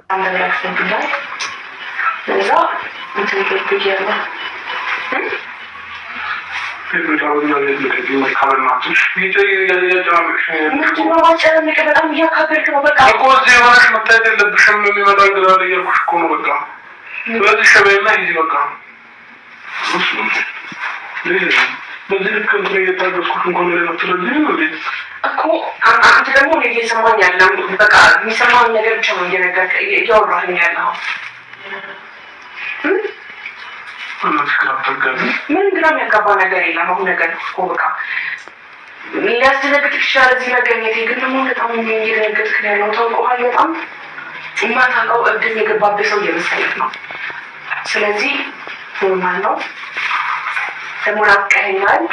አንደኛችን ብቻ ለዛ እንትን ይገርም በጣም እያካበድክ ነው። በቃ እኮ እዚህ የሆነሽ መታየት የለብሽም። የሚመጣ ግራ ላይ እያልኩሽ እኮ ነው። በቃ ስለዚህ ሸበይና ሂጂ በቃ በዚህ ልክ እንትን እየታገስኩሽ እንኳን ላይ ነው ትለኝ ነው እኮ አንተ ደግሞ እየሰማኝ ያለው በቃ የሚሰማኝ ነገር ብቻ ነው እያወራኸኝ ያለው። ምን ግራ የሚያጋባ ነገር የለም። አሁን ነገር እኮ በቃ ሊያስደነግጥሽ ይችላል እዚህ መገኘቴ፣ ግን ደግሞ በጣም እየደነገጥክ ነው ያለው። ታውቀዋል። በጣም የማታውቀው እብድም የገባብህ ሰው እየመሰለህ ነው። ስለዚህ ኖርማል ነው። ደግሞ ናፍቀኸኛል።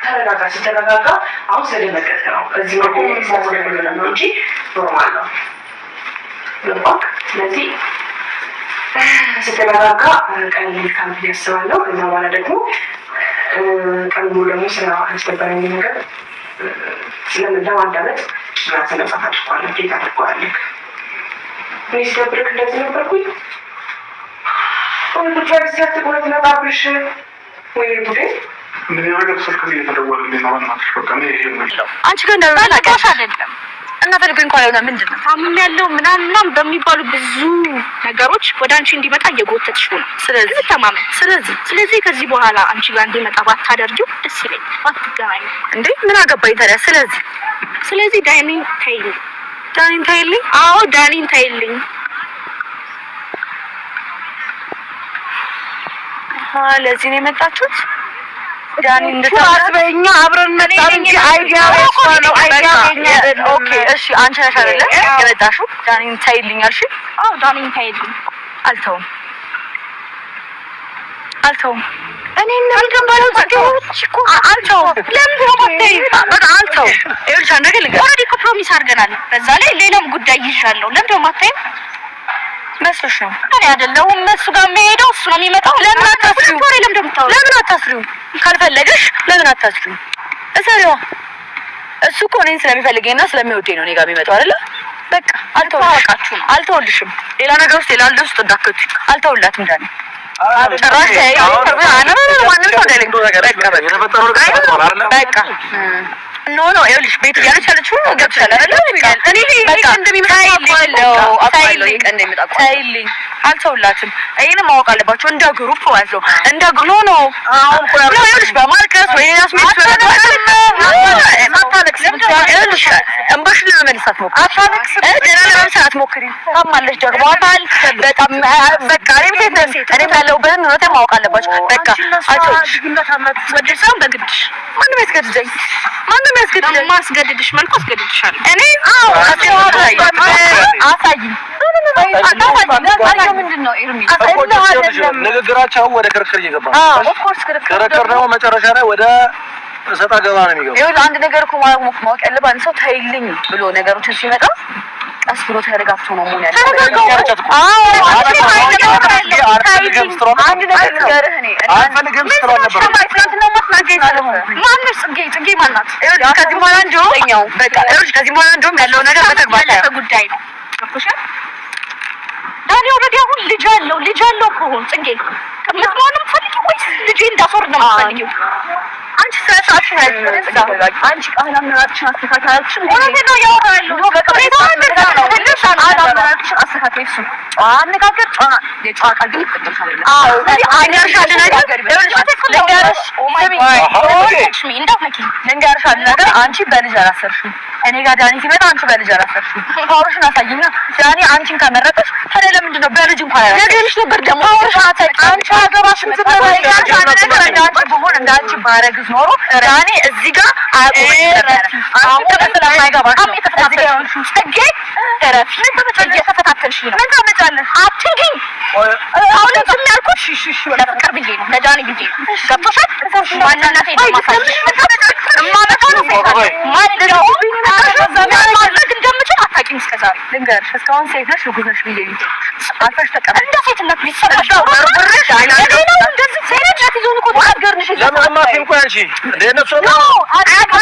ተረጋጋ። ስትረጋጋ አሁን ስለደነገጥክ ነው እዚህ መገኘት ሲያስደነግጥ ነው እንጂ ኖርማል ነው። ስለዚህ ስትረጋጋ ቀን ልካም ያስባለሁ። ከዛ በኋላ ደግሞ ቀን ሙሉ ደግሞ ስራ አስደበረኝ ነገር ለማዳመጥ ራስን ነጻ ታድርጓለህ፣ ጌታ ታድርጓለህ። እኔ ሲደብርክ እንደዚህ ነበርኩኝ ቁጭ ያልስ ያትቁረት ነጣብሽ ወይ ጉዴ ምን ያገር ስልክ እየተደወለልኝ ነው። እናትሽ በቃ ነው ይሄ ነው አንቺ ጋር እንደላቀሽ አይደለም እና ፈልገኝ እንኳን ያለው ምንድነው ታምም ያለው ምናምን በሚባሉ ብዙ ነገሮች ወደ አንቺ እንዲመጣ እየጎተትሽ ነው። ስለዚህ ተማመን። ስለዚህ ከዚህ በኋላ አንቺ ጋር እንዲመጣ ባታደርጂው ደስ ይለኛል። ባትገናኙ እንዴ ምን አገባኝ ታዲያ? ስለዚህ ዳኒን ታይልኝ። አዎ ዳኒን ታይልኝ። ለዚህ ነው የመጣችሁት? ዳኒ እንደታስበኛ አብረን መጣን እንጂ አይዲያ ነው አይዲያ። ኦኬ እሺ፣ አንቺ ነሽ አይደለ የመጣሽው? ዳኒን ታይልኝ አልሽ? አዎ ዳኒን ታይልኝ። አልተውም እኔ እንደምገባለው ጽጌዎች እኮ አልተውም። ለምን ወጣይ በቃ አልተውም። ይኸውልሽ አንዴ ልንገር፣ ኦልሬዲ እኮ ፕሮሚስ አድርገናል። በዛ ላይ ሌላም ጉዳይ ይዣለሁ። ለምን ደግሞ አታይም መስሎሽ ነው? እኔ አይደለሁም እሱ ጋር የምሄደው፣ እሱ ነው የሚመጣው። ለምን አታስሪው? ካልፈለገሽ ለምን አታስሪው? እሰሪዋ። እሱ እኮ እኔን ስለሚፈልገኝና ስለሚወደኝ ነው እኔ ጋር የሚመጣው አይደለ? በቃ አልተወልሽም። ሌላ ነገር ውስጥ ሌላ ውስጥ እንዳከቱ አልተውላትም ዳኒ ጭራሽ በቃ ኖ ይኸውልሽ ቤት እያለች ያለችው ገብቻለሁ አይደለ? ታይልኝ አልተውላትም። ይሄንን ማወቅ አለባቸው እንደ ግሩፕ ማለት ነው። እንደ ግሎ ነው ይኸውልሽ በማልቀስ ወይ ሌላ ስሜት ይኸውልሽ እንባሽን ለመመለሳት ሞክሪ። ደህና ለመምሰላት ሞክሪ። ታማለች ጀርባታል በጣም በቃ እኔም ያለሁበትን እውነታ ማወቅ አለባቸው። በቃ አልተውልሽ ወደድሽ ሳይሆን በግድሽ ማንም ያስገድደኝ ማስገድድሽ መልኩ አስገድድሻለሁ እኔ። አዎ ንግግራቸው ወደ ክርክር እየገባ ነው። ክርክር ደግሞ መጨረሻ ላይ ወደ እሰጣ ገባ ነው የሚገባው። ይኸውልህ አንድ ነገር እኮ ማወቅ ያለብህ አንድ ሰው ታይልኝ ብሎ ነገሮችን ሲመጣ ቀስ ብሎ ተረጋግቶ ነው መሆን ያለበት። አንድ ነገር ንገርህ እኔ አንፈልግም ስትለው ነበር። ማነው ጽጌ ማናት? ከዚህ በኋላ እንደውም በቃ ከዚህ በኋላ እንደውም ያለው ነገር በተግባር ጉዳይ ነው። አፍሻል ዳኒ ኦልሬዲ አሁን ልጅ አለው እኮ ጽጌ ምትሆንም ፈልጊ ወይስ ልጅ እንዳስወርድ ነው የምትፈልጊው? አንቺ ስለሳችሁ አንቺ አላምናችሁን አስተካክላችሁ ነው ያወራሉ። በቃ ነው አላምናችሁን አስተካክላችሁ አነጋገር የጨዋ ቃል ግን ይቀጥላል። አዎ አንያሽ አለ ነገር ለንጋርሽ ለንጋርሽ አለ ነገር አንቺ በልጅ አላሰርሽም። እኔ ጋር ዳኒ ሲመጣ አንቺ በልጅ አላሰርሽም። ፓወርሽን አሳይኝና ዳኒ አንቺን ከመረጠሽ ታዲያ ለምንድን ነው በልጅ እንኳን ያደረግሽ ነበር? ደግሞ አንቺ አገባሽም ትበላይ አንቺ በሆነ እንዳንቺ ባረግዝ ኖሮ ዳኒ እዚህ ጋር አሁን ስለማይገባሽ ነው ጽጌ ተረፍ ተፈታተልሽ ነው ምን ታመጫለሽ? አትግኝ አሁን ዝም ያልኩሽ እሺ ለፍቅር ብዬ ነው ለዳኒ ብዬ ነው ገብቶሻል? ማንነቴ እንደማሳይሽ ማድረግ እንደምችል አታውቂም እስከዛሬ። ልንገርሽ እስካሁን ሴት ነሽ እርጉዝ ነሽ ብዬሽ ነው አልፈሽ ተቀበል። እንደ ሴትነት ሊሰራሽ ነው ወርብርሽ አይናገርም እንደዚህ ሴት ነሽ ይዞን እኮ ተናገርንሽ ለማማት እንኳን አንቺ እንደነሱ ነው አጣጣ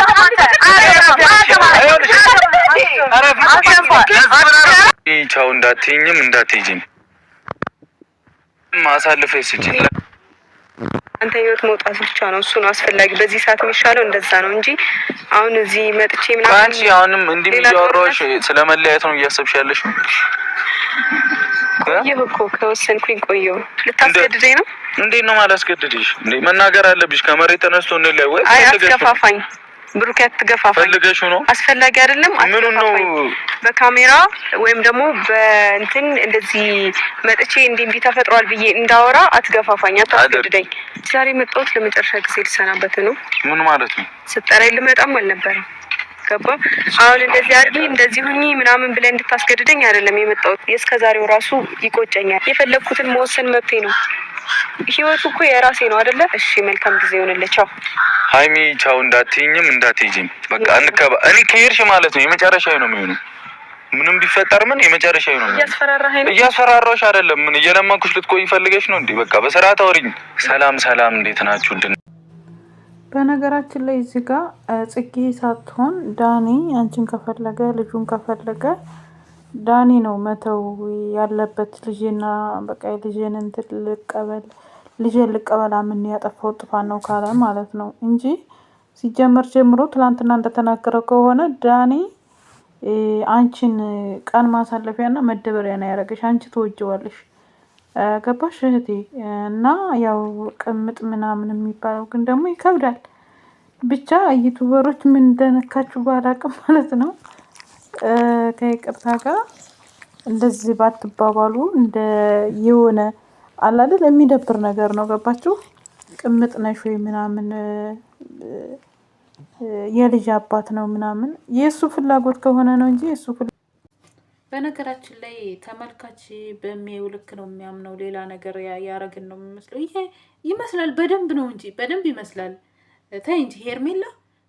ቻው እንዳትይኝም እንዳትይጂም ማሳልፈሽ ስጪኝ። አንተ ህይወት መውጣት ብቻ ነው እሱ ነው አስፈላጊ በዚህ ሰዓት የሚሻለው እንደዛ ነው እንጂ አሁን እዚህ መጥቼ ምናምን አንቺ አሁንም እንዲህ እያወራሁሽ ስለመለያየት ነው እያሰብሽ ያለሽ? ቆየሁ እኮ ከወሰንኩኝ ቆየሁ። ልታስገድደኝ ነው? እንዴት ነው ማላስገድድሽ? እንዴ መናገር አለብሽ። ከመሬት ተነስቶ እንለያይ ወይ? አይ አትገፋፋኝ ብሩክ፣ አትገፋፋኝ። ፈልገሽው ነው? አስፈላጊ አይደለም። አትገፋፋኝ። በካሜራ ወይም ደግሞ በእንትን እንደዚህ መጥቼ እንዲህ ተፈጥሯል ብዬ እንዳወራ አትገፋፋኝ፣ አታስገድደኝ። ዛሬ መጣሁት ለመጨረሻ ጊዜ ልሰናበት ነው። ምን ማለት ነው? ስጠራኝ ልመጣም አልነበረም። ገባ? አሁን እንደዚህ አድርጊ እንደዚህ ሁኚ ምናምን ብለህ እንድታስገድደኝ አይደለም የመጣሁት። የእስከዛሬው ራሱ ይቆጨኛል። የፈለኩትን መወሰን መብቴ ነው። ህይወቱ እኮ የራሴ ነው አይደለ? እሺ መልካም ጊዜ ይሁንልህ። ቻው ሀይሚ፣ ቻው እንዳትይኝም እንዳትይጂም። በቃ እኔ ከሄድሽ ማለት ነው የመጨረሻዬ ነው የሚሆነው። ምንም ቢፈጠር ምን የመጨረሻዬ ነው። እያስፈራራኸኝ ነው? እያስፈራራሁሽ አይደለም። ምን እየለመንኩሽ ልትቆይ ፈልገሽ ነው እንዴ? በቃ በስርዓት አውሪኝ። ሰላም ሰላም፣ እንዴት ናችሁ? በነገራችን ላይ እዚህ ጋር ጽጌ ሳትሆን ዳኒ አንቺን ከፈለገ ልጁን ከፈለገ ዳኒ ነው መተው ያለበት። ልጄና በቃ ልጄን እንትን ልቀበል ምን ያጠፋው ጥፋት ነው ካለ ማለት ነው እንጂ ሲጀመር ጀምሮ ትላንትና እንደተናገረው ከሆነ ዳኒ አንቺን ቀን ማሳለፊያና መደበሪያ ነው ያደረገሽ። አንቺ ትወጂዋለሽ። ገባሽ እህቴ? እና ያው ቅምጥ ምናምን የሚባለው ግን ደግሞ ይከብዳል። ብቻ ዩቱበሮች ምን እንደነካችሁ ባላቅም ማለት ነው ከይቅርታ ጋር እንደዚህ ባትባባሉ እንደ የሆነ አላደል የሚደብር ነገር ነው። ገባችሁ? ቅምጥ ነሽ ወይ ምናምን የልጅ አባት ነው ምናምን የእሱ ፍላጎት ከሆነ ነው እንጂ የእሱ በነገራችን ላይ ተመልካች በሚያዩ ልክ ነው የሚያምነው። ሌላ ነገር ያረግን ነው የሚመስለው። ይሄ ይመስላል በደንብ ነው እንጂ በደንብ ይመስላል። ታይ እንጂ ሄርሜላ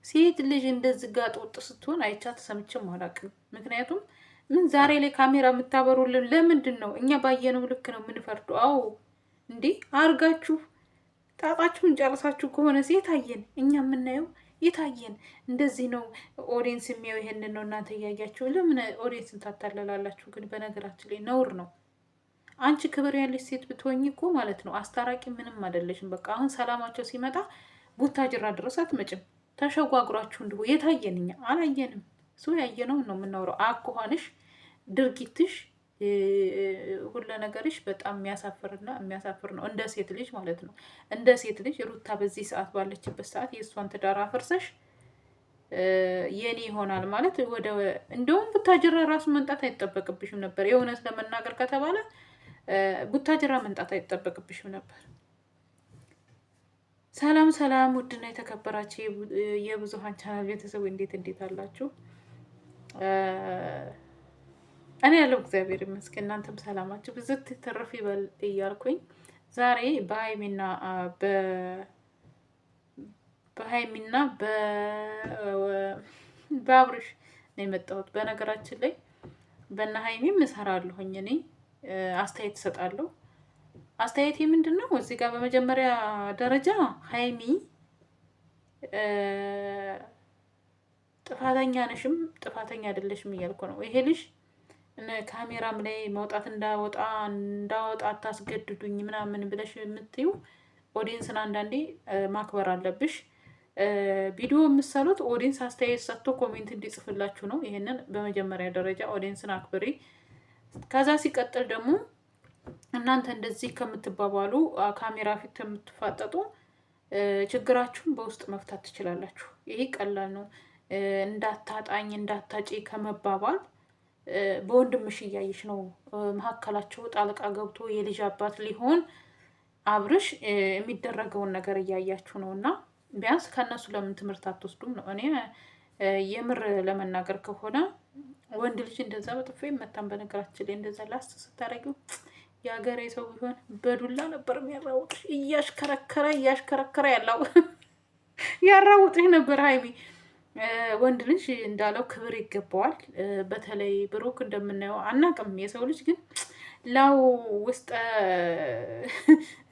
ሴት ልጅ እንደዚህ ጋጥ ወጥ ስትሆን አይቻት ሰምቼም አላውቅም። ምክንያቱም ምን ዛሬ ላይ ካሜራ የምታበሩልን ለምንድን ነው? እኛ ባየነው ልክ ነው የምንፈርደው። አዎ እንዴ አርጋችሁ ጣጣችሁን ጨርሳችሁ ከሆነ ሴት አየን እኛ የምናየው የታየን እንደዚህ ነው። ኦዲየንስ የሚያው ይሄንን ነው። እናንተ እያያችሁ ለምን ኦዲየንስን ታታለላላችሁ? ግን በነገራችን ላይ ነውር ነው። አንቺ ክብር ያለች ሴት ብትሆኝ እኮ ማለት ነው አስታራቂ ምንም አይደለሽም። በቃ አሁን ሰላማቸው ሲመጣ ቡታጅራ ድረስ አትመጭም። ተሸጓጉራችሁ እንዲሁ የታየን እኛ አላየንም። እሱ ያየነውን ነው የምናወራው። አኳኋንሽ፣ ድርጊትሽ፣ ሁለ ነገርሽ በጣም የሚያሳፍርና የሚያሳፍር ነው። እንደ ሴት ልጅ ማለት ነው። እንደ ሴት ልጅ ሩታ በዚህ ሰዓት ባለችበት ሰዓት የእሷን ትዳር አፍርሰሽ የኔ ይሆናል ማለት ወደ እንደውም ቡታጅራ ራሱ መንጣት አይጠበቅብሽም ነበር። የእውነት ለመናገር ከተባለ ቡታጅራ መንጣት አይጠበቅብሽም ነበር። ሰላም ሰላም፣ ውድና የተከበራችሁ የብዙሃን ቻናል ቤተሰብ እንዴት አላችሁ? እኔ ያለው እግዚአብሔር ይመስገን። እናንተም ሰላማችሁ ብዝት ተረፍ ይበል እያልኩኝ ዛሬ በሀይሚና በአብርሽ ነው የመጣሁት። በነገራችን ላይ በእነ ሀይሚም እሰራለሁኝ እኔ አስተያየት እሰጣለሁ። አስተያየት ምንድን ነው? እዚህ ጋር በመጀመሪያ ደረጃ ሀይሚ ጥፋተኛ ነሽም ጥፋተኛ አይደለሽም እያልኩ ነው። ይሄ ልጅ ካሜራም ላይ መውጣት እንዳወጣ አታስገድዱኝ ምናምን ብለሽ የምትዩ ኦዲየንስን አንዳንዴ ማክበር አለብሽ። ቪዲዮ የምሰሉት ኦዲየንስ አስተያየት ሰጥቶ ኮሜንት እንዲጽፍላችሁ ነው። ይሄንን በመጀመሪያ ደረጃ ኦዲየንስን አክብሪ። ከዛ ሲቀጥል ደግሞ እናንተ እንደዚህ ከምትባባሉ ካሜራ ፊት ከምትፋጠጡ ችግራችሁን በውስጥ መፍታት ትችላላችሁ። ይሄ ቀላል ነው። እንዳታጣኝ እንዳታጪ ከመባባል በወንድምሽ እያየሽ ነው መሀከላቸው ጣልቃ ገብቶ የልጅ አባት ሊሆን አብርሽ የሚደረገውን ነገር እያያችሁ ነው። እና ቢያንስ ከእነሱ ለምን ትምህርት አትወስዱም ነው። እኔ የምር ለመናገር ከሆነ ወንድ ልጅ እንደዛ በጥፌ መታን። በነገራችን ላይ እንደዛ ላስት ስታደርጊው የሀገሬ ሰው ቢሆን በዱላ ነበር የሚያራውጥሽ። እያሽከረከረ ያራውጥሽ ነበር። ሀይሚ ወንድ ልጅ እንዳለው ክብር ይገባዋል። በተለይ ብሩክ እንደምናየው አናቅም። የሰው ልጅ ግን ላው ውስጥ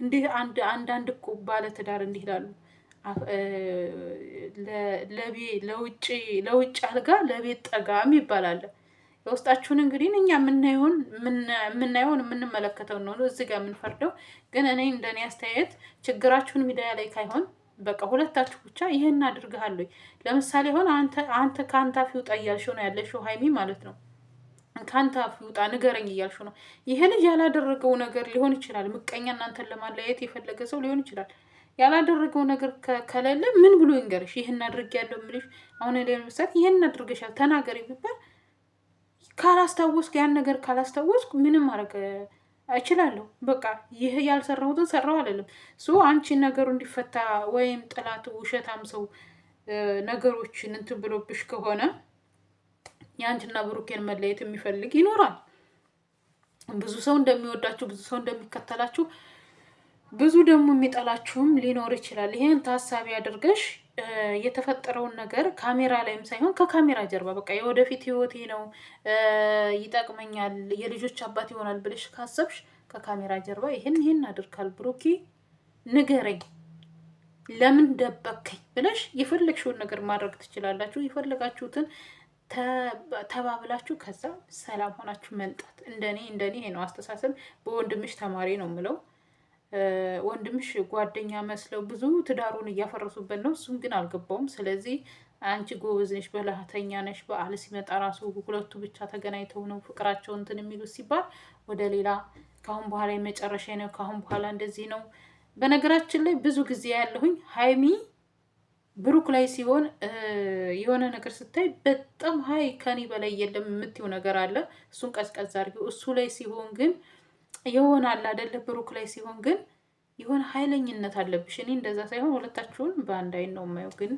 እንዲህ አንዳንድ እኮ ባለ ትዳር እንዲህ ይላሉ። ለውጭ አልጋ ለቤት ጠጋም ይባላል። የውስጣችሁን እንግዲህ እኛ የምናየውን የምንመለከተው ነው እዚህ ጋር የምንፈርደው። ግን እኔ እንደኔ አስተያየት ችግራችሁን ሚዲያ ላይ ካይሆን በቃ ሁለታችሁ ብቻ ይህን አድርገሃለሁ። ለምሳሌ ሆን አንተ ከአንተ አፍ ይውጣ እያልሽው ነው ያለሽው ሀይሚ ማለት ነው። ከአንተ አፍ ይውጣ ንገረኝ እያልሽው ነው። ይሄ ልጅ ያላደረገው ነገር ሊሆን ይችላል። ምቀኛ እናንተን ለማለያየት የፈለገ ሰው ሊሆን ይችላል። ያላደረገው ነገር ከሌለ ምን ብሎ ይንገርሽ? ይህን አድርጌያለሁ የምልሽ አሁን ለምሳሌ ይህን አድርገሻል ተናገሪ ቢባል ካላስታወስኩ ያን ነገር ካላስታወስኩ ምንም ማድረግ እችላለሁ። በቃ ይህ ያልሰራሁትን ሰራው አይደለም አንቺ ነገሩ እንዲፈታ ወይም ጥላት ውሸታም ሰው ነገሮችን እንትን ብሎብሽ ከሆነ የአንቺና ብሩኬን መለየት የሚፈልግ ይኖራል። ብዙ ሰው እንደሚወዳችሁ፣ ብዙ ሰው እንደሚከተላችሁ፣ ብዙ ደግሞ የሚጠላችሁም ሊኖር ይችላል። ይህን ታሳቢ አድርገሽ የተፈጠረውን ነገር ካሜራ ላይም ሳይሆን ከካሜራ ጀርባ በቃ የወደፊት ህይወቴ ነው ይጠቅመኛል፣ የልጆች አባት ይሆናል ብለሽ ካሰብሽ ከካሜራ ጀርባ ይህን አድርጋል ብሩኬ ንገረኝ፣ ለምን ደበከኝ ብለሽ የፈለግሽውን ነገር ማድረግ ትችላላችሁ። የፈለጋችሁትን ተባብላችሁ ከዛ ሰላም ሆናችሁ መንጣት። እንደኔ ይሄ ነው አስተሳሰብ። በወንድምሽ ተማሪ ነው የምለው። ወንድምሽ ጓደኛ መስለው ብዙ ትዳሩን እያፈረሱበት ነው። እሱም ግን አልገባውም። ስለዚህ አንቺ ጎበዝ ነሽ፣ በላተኛ ነሽ። በዓል ሲመጣ ራሱ ሁለቱ ብቻ ተገናኝተው ነው ፍቅራቸው እንትን የሚሉት ሲባል ወደ ሌላ ከአሁን በኋላ የመጨረሻ ነው፣ ከአሁን በኋላ እንደዚህ ነው። በነገራችን ላይ ብዙ ጊዜ ያለሁኝ ሀይሚ ብሩክ ላይ ሲሆን የሆነ ነገር ስታይ በጣም ሀይ ከኔ በላይ የለም የምትይው ነገር አለ። እሱን ቀዝቀዝ አድርጊው። እሱ ላይ ሲሆን ግን የሆነ አለ አይደለ? ብሩክ ላይ ሲሆን ግን የሆነ ኃይለኝነት አለብሽ። እኔ እንደዛ ሳይሆን ሁለታችሁን በአንድ አይን ነው የማየው። ግን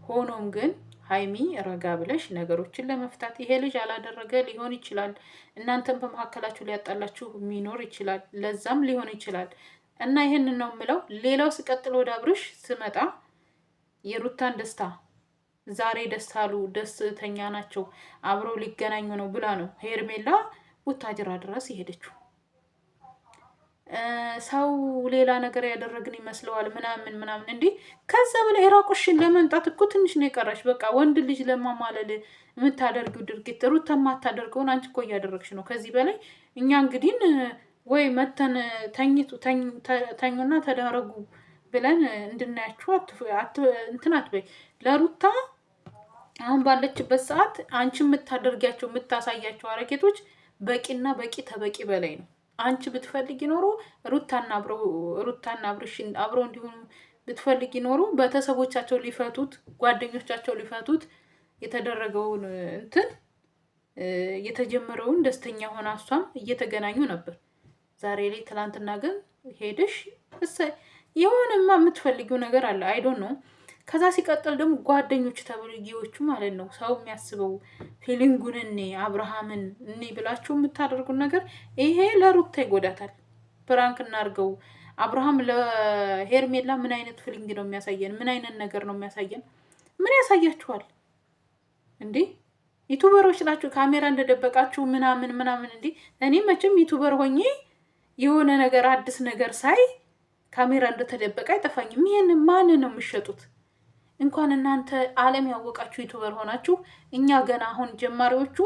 ሆኖም ግን ሀይሚ ረጋ ብለሽ ነገሮችን ለመፍታት ይሄ ልጅ አላደረገ ሊሆን ይችላል። እናንተም በመካከላችሁ ሊያጣላችሁ የሚኖር ይችላል። ለዛም ሊሆን ይችላል እና ይሄንን ነው የምለው። ሌላው ስቀጥል ወደ አብርሽ ስመጣ የሩታን ደስታ ዛሬ ደስ አሉ፣ ደስተኛ ናቸው፣ አብረው ሊገናኙ ነው ብላ ነው ሄርሜላ ቡታጅራ ድረስ የሄደችው። ሰው ሌላ ነገር ያደረግን ይመስለዋል ምናምን እንዲህ። ከዛ በላይ ራቆሽን ለመምጣት እኮ ትንሽ ነው የቀረሽ። በቃ ወንድ ልጅ ለማማለል የምታደርጊው ድርጊት ሩታ የማታደርገውን አንቺ እኮ እያደረግሽ ነው። ከዚህ በላይ እኛ እንግዲህ ወይ መተን ተኙና ተዳረጉ ብለን እንድናያችሁ እንትን አትበይ። ለሩታ አሁን ባለችበት ሰዓት አንቺ የምታደርጊያቸው የምታሳያቸው አረጌቶች በቂና ተበቂ በላይ ነው። አንቺ ብትፈልጊ ኖሮ ሩታና አብርሽን አብረው እንዲሆኑ ብትፈልጊ ኖሮ ቤተሰቦቻቸው ሊፈቱት፣ ጓደኞቻቸው ሊፈቱት የተደረገውን እንትን የተጀመረውን ደስተኛ ሆና እሷም እየተገናኙ ነበር። ዛሬ ላይ ትላንትና ግን ሄደሽ የሆነማ የምትፈልጊው ነገር አለ። አይዶን ነው። ከዛ ሲቀጥል ደግሞ ጓደኞች ተብልጊዎቹ ማለት ነው ሰው የሚያስበው ፊሊንጉን አብርሃምን ብላችሁ የምታደርጉን ነገር ይሄ ለሩታ ይጎዳታል። ፕራንክ እናድርገው። አብርሃም ለሄርሜላ ምን አይነት ፊሊንግ ነው የሚያሳየን? ምን አይነት ነገር ነው የሚያሳየን? ምን ያሳያችኋል እንዴ? ዩቱበሮች ናችሁ፣ ካሜራ እንደደበቃችሁ ምናምን እንዴ። እኔ መቼም ዩቱበር ሆኜ የሆነ ነገር አዲስ ነገር ሳይ ካሜራ እንደተደበቀ አይጠፋኝም። ይሄን ማን ነው የሚሸጡት? እንኳን እናንተ ዓለም ያወቃችሁ ዩቱበር ሆናችሁ እኛ ገና አሁን ጀማሪዎቹ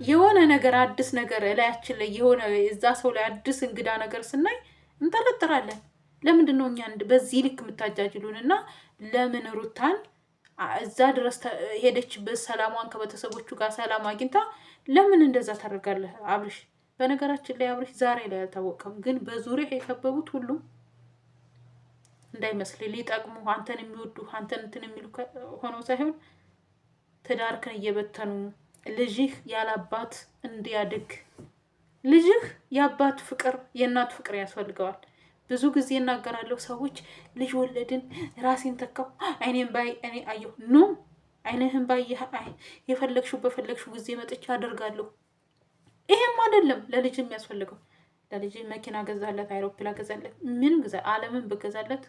የሆነ ነገር አዲስ ነገር እላያችን ላይ የሆነ እዛ ሰው ላይ አዲስ እንግዳ ነገር ስናይ እንጠረጥራለን። ለምንድን ነው እኛ በዚህ ልክ የምታጃጅሉን? እና ለምን ሩታን እዛ ድረስ ሄደችበት ሰላሟን ከቤተሰቦቹ ጋር ሰላም አግኝታ ለምን እንደዛ ታደርጋለህ አብርሽ? በነገራችን ላይ አብርሽ ዛሬ ላይ አልታወቀም፣ ግን በዙሪያ የከበቡት ሁሉም እንዳይመስል ሊጠቅሙ አንተን የሚወዱ አንተን እንትን የሚሉ ሆነው ሳይሆን ትዳርክን እየበተኑ ልጅህ ያላባት እንዲያድግ ልጅህ የአባት ፍቅር የእናት ፍቅር ያስፈልገዋል። ብዙ ጊዜ እናገራለሁ። ሰዎች ልጅ ወለድን ራሴን ተካው አይኔን ባይ እኔ አየሁ ኖ አይንህን ባይ የፈለግሽው በፈለግሽው ጊዜ መጥቻ አደርጋለሁ። ይሄም አይደለም ለልጅ የሚያስፈልገው። ለልጅ መኪና ገዛለት፣ አይሮፕላን ገዛለት፣ ምን ገዛ ዓለምን በገዛለት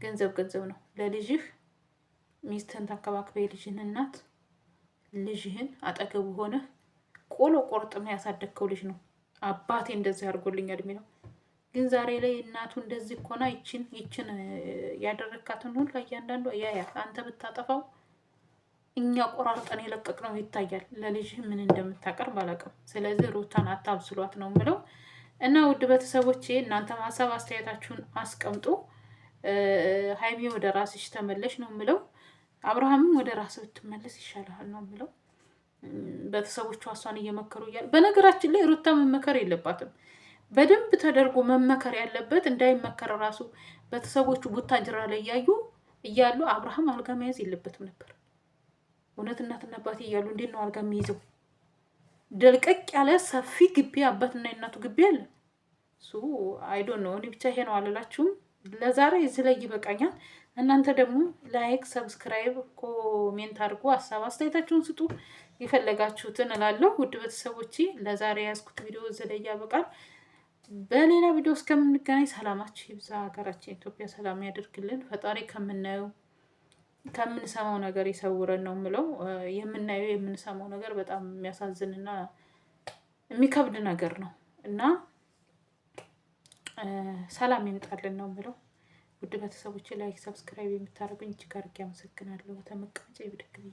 ገንዘብ ነው። ለልጅህ ሚስትህን ተንከባክበ የልጅህን እናት ልጅህን አጠገቡ ሆነ ቆሎ ቆርጥም ያሳደግከው ልጅ ነው። አባቴ እንደዚህ አድርጎልኛል የሚለው ግን ዛሬ ላይ እናቱ እንደዚህ ኮና ይችን ያደረካትን ሁሉ እያንዳንዱ ያያል። አንተ ብታጠፋው እኛ ቆራርጠን የለቀቅነው ይታያል። ለልጅ ምን እንደምታቀርብ አላውቅም። ስለዚህ ሩታን አታብስሏት ነው የምለው። እና ውድ ቤተሰቦቼ እናንተ ሀሳብ አስተያየታችሁን አስቀምጡ። ሀይሚ ወደ ራስሽ ተመለሽ ነው የምለው። አብርሃምም ወደ ራስ ብትመለስ ይሻላል ነው የምለው። ቤተሰቦቿ እሷን እየመከሩ እያሉ፣ በነገራችን ላይ ሩታ መመከር የለባትም። በደንብ ተደርጎ መመከር ያለበት እንዳይመከር ራሱ ቤተሰቦቹ ቡታጅራ ላይ እያሉ አብርሃም አልጋ መያዝ የለበትም ነበር። እውነት እናትና አባቴ እያሉ እንዴት ነው አልጋ የሚይዘው? ደልቀቅ ያለ ሰፊ ግቢ አባትና የእናቱ ግቢ አለ። እሱ አይዶን ነው። እኔ ብቻ ይሄ ነው አልላችሁም። ለዛሬ እዚህ ላይ ይበቃኛል። እናንተ ደግሞ ላይክ፣ ሰብስክራይብ፣ ኮሜንት አድርጎ ሀሳብ አስተያየታችሁን ስጡ። የፈለጋችሁትን እላለሁ። ውድ ቤተሰቦቼ ለዛሬ ያዝኩት ቪዲዮ እዚህ ላይ ያበቃል። በሌላ ቪዲዮ እስከምንገናኝ ሰላማችሁ ይብዛ። ሀገራችን ኢትዮጵያ ሰላም ያደርግልን። ፈጣሪ ከምናየው ከምንሰማው ነገር ይሰውረን ነው የምለው። የምናየው የምንሰማው ነገር በጣም የሚያሳዝንና የሚከብድ ነገር ነው እና ሰላም ይምጣልን ነው የምለው። ውድ ቤተሰቦቼ ላይክ፣ ሰብስክራይብ የምታደርጉኝ እጅግ አድርጌ አመሰግናለሁ። ተመቀመጫ ይብድግ ብዬ